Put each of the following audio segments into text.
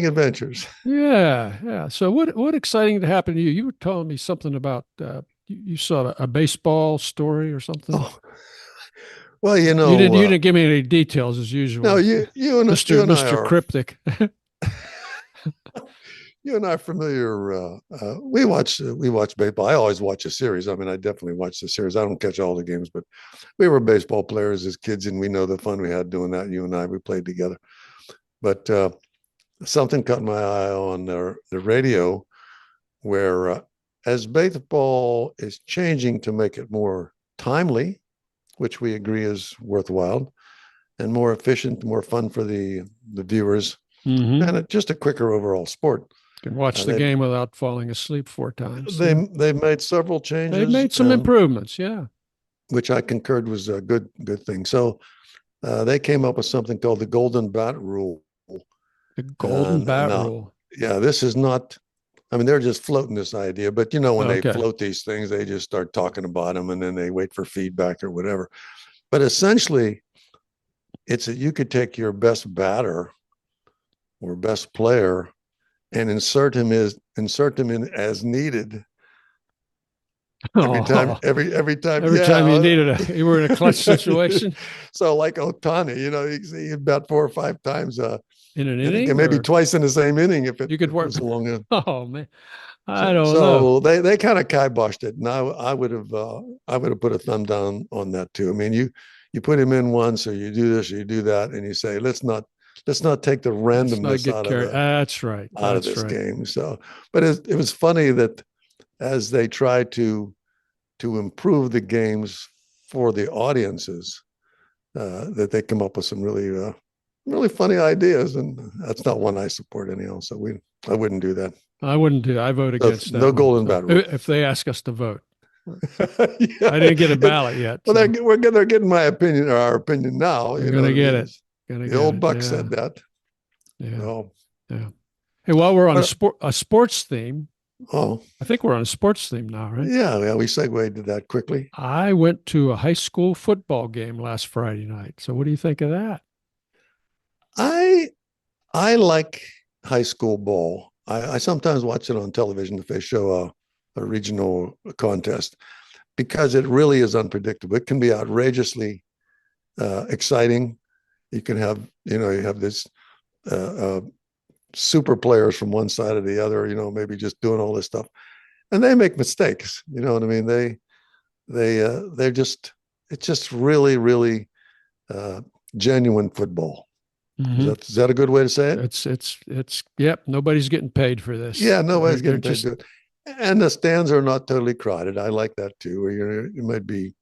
adventures. Yeah, yeah. So what exciting to happen to you? You were telling me something about you saw a baseball story or something. Oh, well, You didn't give me any details as no, usual, you and I Mister are Cryptic. you and I are familiar. We watch baseball. I always watch a series. I mean, I definitely watch the series. I don't catch all the games, but we were baseball players as kids, and we know the fun we had doing that. You and I, we played together. But something caught my eye on the radio where, as baseball is changing to make it more timely, which we agree is worthwhile, and more efficient, more fun for the viewers, Mm-hmm. and just a quicker overall sport. Can watch the They game without falling asleep 4 times. they Yeah. they made several They've changes, made some improvements. Yeah. which I concurred was a good thing. So they came up with something called the Golden Bat Rule. The Golden Bat Now, Rule. yeah, this is not. I mean, they're just floating this idea, but when they Okay. float these things, they just start talking about them, and then they wait for feedback or whatever. But essentially, it's that you could take your best batter or best player and insert him in as needed every time Oh, every time. every time Yeah. you were in a clutch situation So like Otani, you see about 4 or 5 times in an inning, and inning, maybe or twice in the same inning if it, you could if it work. was a long. Oh man, I So don't know. so they kind of kiboshed it, and I would have put a thumb down on that too. I mean, you put him in once, or you do this, or you do that, and you say let's not take the Let's not randomness get out of carried. the That's right. out of That's this right. game. So, but it was funny that as they try to improve the games for the audiences, that they come up with some really funny ideas, and that's not one I support anyhow. So I wouldn't do that. I wouldn't do. I vote No, against that no one. golden So bat rule. if they ask us to vote, Yeah. I didn't get a ballot yet, Well, so they're getting my opinion or our opinion now. they're You know gonna what I get mean? it. Gonna The get old it. buck Yeah. said that. Yeah. So, Yeah. Hey, while we're on but a sports theme, oh I think we're on a sports theme now, right? yeah, we segued to that quickly. I went to a high school football game last Friday night. So what do you think of that? I I like high school ball. I sometimes watch it on television if they show a regional contest because it really is unpredictable. It can be outrageously exciting. You have this uh, super players from one side or the other, maybe just doing all this stuff, and they make mistakes. You know what I mean? They're just it's just really really uh, genuine football. Is Mm-hmm. that is that a good way to say it? Yep. Nobody's getting paid for this. Yeah, nobody's They're getting paid to just, do it. And the stands are not totally crowded. I like that too. Where you might be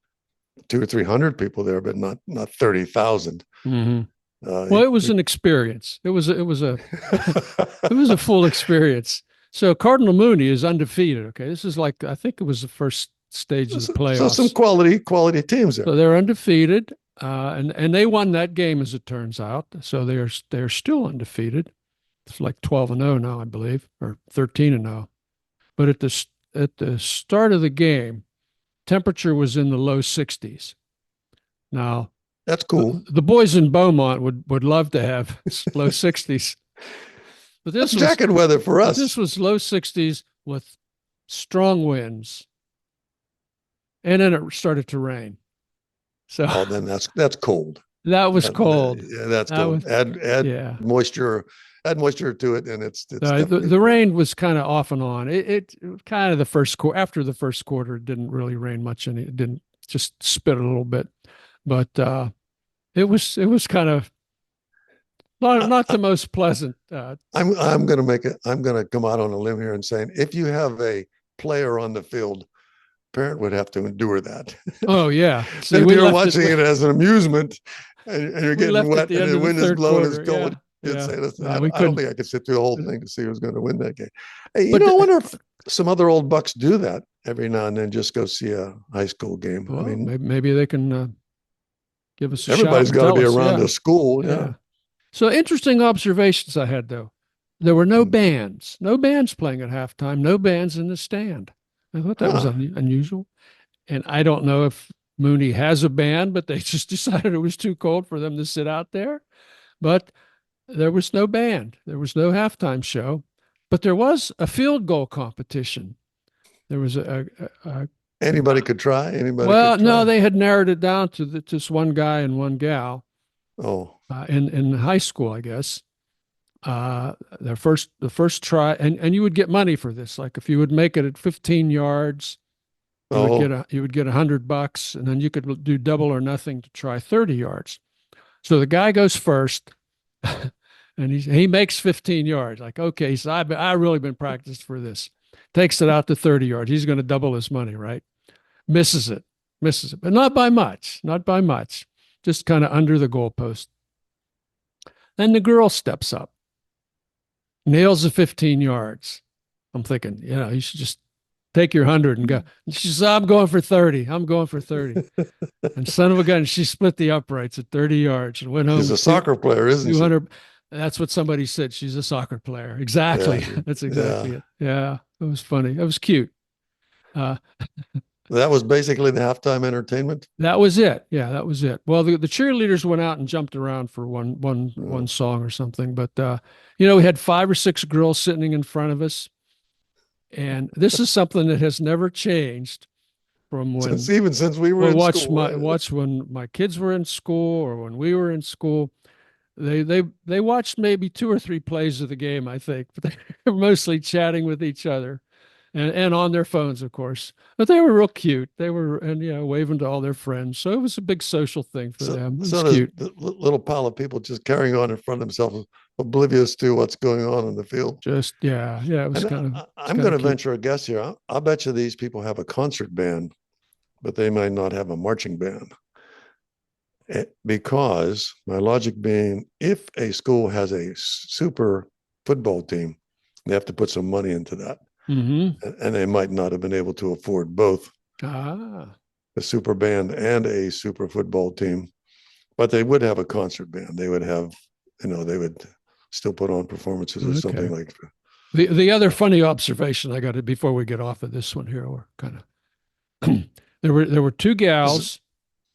200 or 300 people there, but not 30,000. mm-hmm. Uh, Well, it was an experience. It was a full experience. So Cardinal Mooney is undefeated. Okay, this is like I think it was the first stage of the so some playoffs. quality teams there. So they're undefeated, and they won that game as it turns out. So they're still undefeated. It's like 12-0 now, I believe, or 13-0. But at the start of the game, temperature was in the low 60s. Now, That's cool. the boys in Beaumont would love to have low 60s, but That's jacket weather for this us. was low 60s with strong winds, and then it started to rain. So Oh, then that's cold. that was cold. Yeah, that's That cold. was Add yeah. moisture, add moisture to it, and it's definitely The cold. rain was kind of off and on. It kind of the first quarter after the first quarter it didn't really rain much, and it didn't just spit a little bit, but it was kind of not I, the most pleasant. I'm gonna come out on a limb here and saying if you have a player on the field, parent would have to endure that. Oh yeah, see, Then if you're watching it as an amusement and you're we getting left at wet the and end the of the wind is third blowing, it's quarter. cold, Yeah, you'd yeah. say, listen, No, I, we I don't couldn't. think I could sit through the whole thing to see who's going to win that game. Hey, But I wonder if some other old Bucks do that every now and then, just go see a high school game. I well, mean, maybe they can give us a shout everybody's and got to tell be us. around Yeah, a school. Yeah. yeah. So interesting observations I had though. There were no Hmm. bands, no bands playing at halftime, no bands in the stand. I thought that was Huh. unusual. And I don't know if Mooney has a band, but they just decided it was too cold for them to sit out there. But There was no band. There was no halftime show, but there was a field goal competition. There was a Anybody could try. Anybody well, could no, try. they had narrowed it down to just one guy and one gal Oh, in high school, I guess. The first try, and you would get money for this. Like if you would make it at 15 yards, oh, you would get $100, and then you could do double or nothing to try 30 yards. So the guy goes first, and he makes 15 yards. Like, okay, so I really been practiced for this. Takes it out to 30 yards. He's going to double his money, right? Misses it, misses it, but not by much, not by much. Just kind of under the goalpost. Then the girl steps up, nails the 15 yards. I'm thinking, you should just take your 100 and go. And she says, I'm going for 30. I'm going for 30. And son of a gun, she split the uprights at 30 yards and went home she's a with soccer player, isn't she? 200. That's what somebody said. She's a soccer player. Exactly. Yeah, That's exactly yeah. it. Yeah. It was funny. It was cute. Uh, That was basically the halftime entertainment. that was it. Yeah, that was it. Well, the cheerleaders went out and jumped around for one Oh. song or something. But, we had 5 or 6 girls sitting in front of us. And this is something that has never changed from Since even since we were well, in school, right? watch when my kids were in school or when we were in school. They watched maybe 2 or 3 plays of the game, I think, but they were mostly chatting with each other and on their phones, of course. But they were real cute. They were and waving to all their friends. So it was a big social thing for So, them. It so was there's cute. the little pile of people just carrying on in front of themselves, oblivious to what's going on in the field. Just yeah, it was And it's I'm kind going of to cute. venture a guess here. I'll bet you these people have a concert band, but they might not have a marching band. Because my logic being, if a school has a super football team, they have to put some money into that. Mm-hmm. And they might not have been able to afford both Ah, a super band and a super football team, but they would have a concert band. They would have, they would still put on performances or something okay. like The other funny observation I got it before we get off of this one here, we're kind of there were 2 gals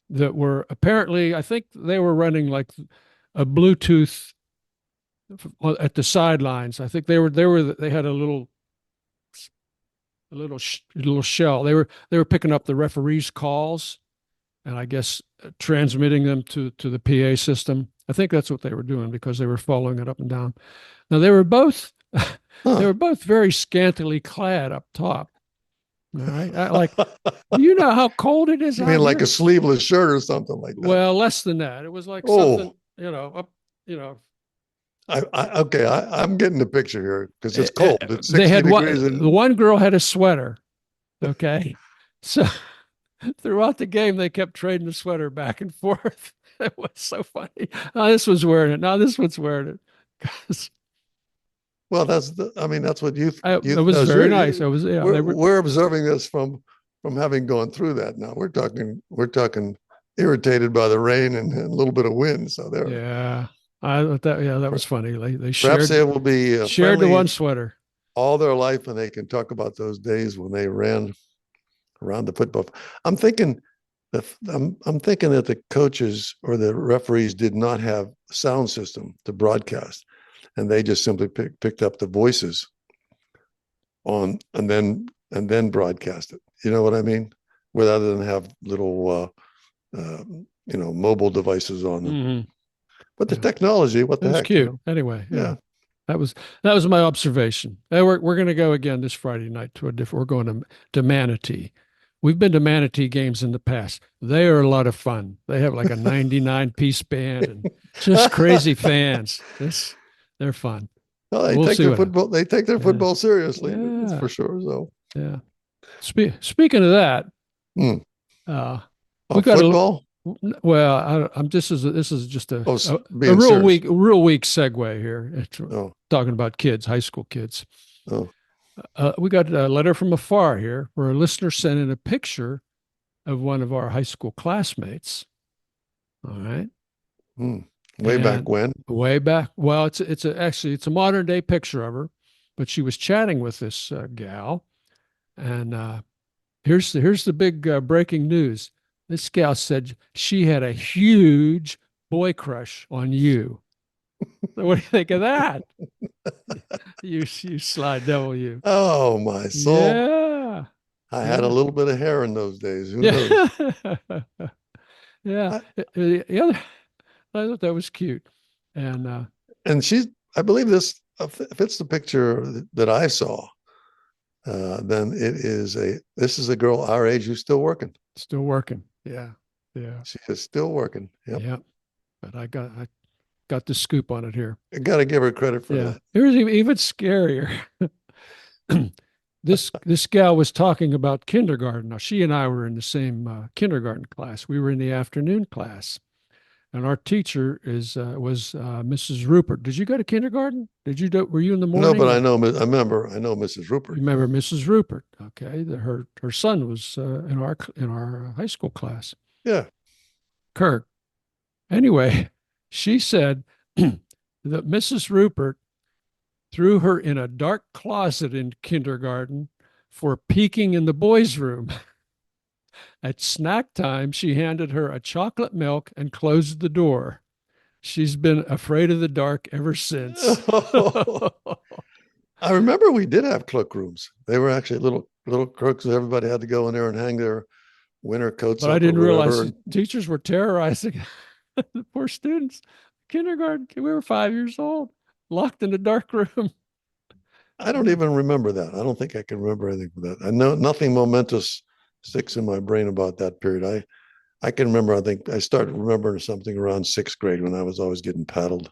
that were apparently, I think they were running like a Bluetooth at the sidelines. I think they had a little shell. They were picking up the referees' calls and I guess transmitting them to the PA system. I think that's what they were doing because they were following it up and down. Now they were both they huh. were both very scantily clad up top. All right, like do you know how cold it is You out mean like a here? sleeveless shirt or something like that? Well, less than that. It was like something, Oh, up, you know, okay. I'm getting the picture here because it's eh, cold. eh, It's they 60 had degrees the and one girl had a sweater. Okay. So throughout the game, they kept trading the sweater back and forth. It was so funny. Oh, this one's wearing it. Now this one's wearing it. well, I mean, that's what It youth was does. very nice. It was, they were, We're observing this from having gone through that. Now we're talking irritated by the rain and a little bit of wind. So they're yeah. I thought that was funny. They perhaps shared, they will be shared the friendly one sweater. all their life, and they can talk about those days when they ran around the football. I'm thinking I'm thinking that the coaches or the referees did not have sound system to broadcast, and they just simply picked up the voices on and then broadcast it. You know what I mean? Rather than have little mobile devices on them. Hmm. But the Yeah. technology, what It the was heck, cute. Anyway, yeah. Yeah. That was that was my observation. We're going to go again this Friday night to a different. We're going to Manatee. We've been to Manatee games in the past. They are a lot of fun. They have like a 99-piece band and just crazy fans. They're fun. Well, We'll see what happens. they take their Yeah, football seriously. That's yeah, for sure. So, yeah. Speaking of that, hmm. uh, we Oh, got a football. well. I'm this is just Oh, a being serious. real weak segue here. It's Oh, talking about kids, high school kids. oh, We got a letter from afar here where a listener sent in a picture of one of our high school classmates. All right. hmm. Way back And when. way back, well, actually it's a modern day picture of her, but she was chatting with this gal. And here's the big breaking news. This gal said she had a huge boy crush on you. So what do you think of that? You sly devil, you. Oh, my soul. Yeah, I had a yeah, little bit of hair in those days. Who knows? yeah, yeah. I, The other, I thought that was cute, and and she's, I believe this fits the picture that I saw. Then this is a girl our age who's still working. still working. Yeah, yeah, She is still working. Yep. yeah. But I got the scoop on it here. I got to give her credit for Yeah, that. here's even scarier. This gal was talking about kindergarten. Now she and I were in the same kindergarten class. We were in the afternoon class, and our teacher is was Mrs. Rupert. Did you go to kindergarten? Were you in the No, morning? but Or I remember, I know Mrs. you Rupert. remember Mrs. Rupert? Okay, her son was in our high school class, Yeah. Kirk. Anyway, she said that Mrs. Rupert threw her in a dark closet in kindergarten for peeking in the boys' room. At snack time, she handed her a chocolate milk and closed the door. She's been afraid of the dark ever since. Oh, I remember we did have cloakrooms. They were actually little crooks. Everybody had to go in there and hang their winter coats But I up or didn't realize whatever. the teachers were terrorizing the poor students. Kindergarten, we were 5 years old, locked in a dark room. I don't Yeah. even remember that. I don't think I can remember anything from that. I know nothing momentous sticks in my brain about that period. I can remember, I think I started remembering something around sixth grade when I was always getting paddled.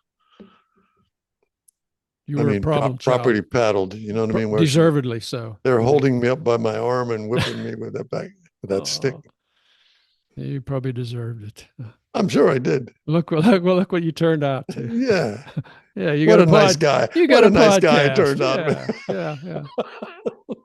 You I were a mean, problem child, property paddled, you know what I mean? Where deservedly so. they're You think? holding me up by my arm and whipping me with that stick. Oh, you probably deserved it. I'm sure I did. Look what you turned out to. Yeah. Yeah, What a nice guy. you got What a a nice guy it podcast. turned out to Yeah, be. yeah, yeah.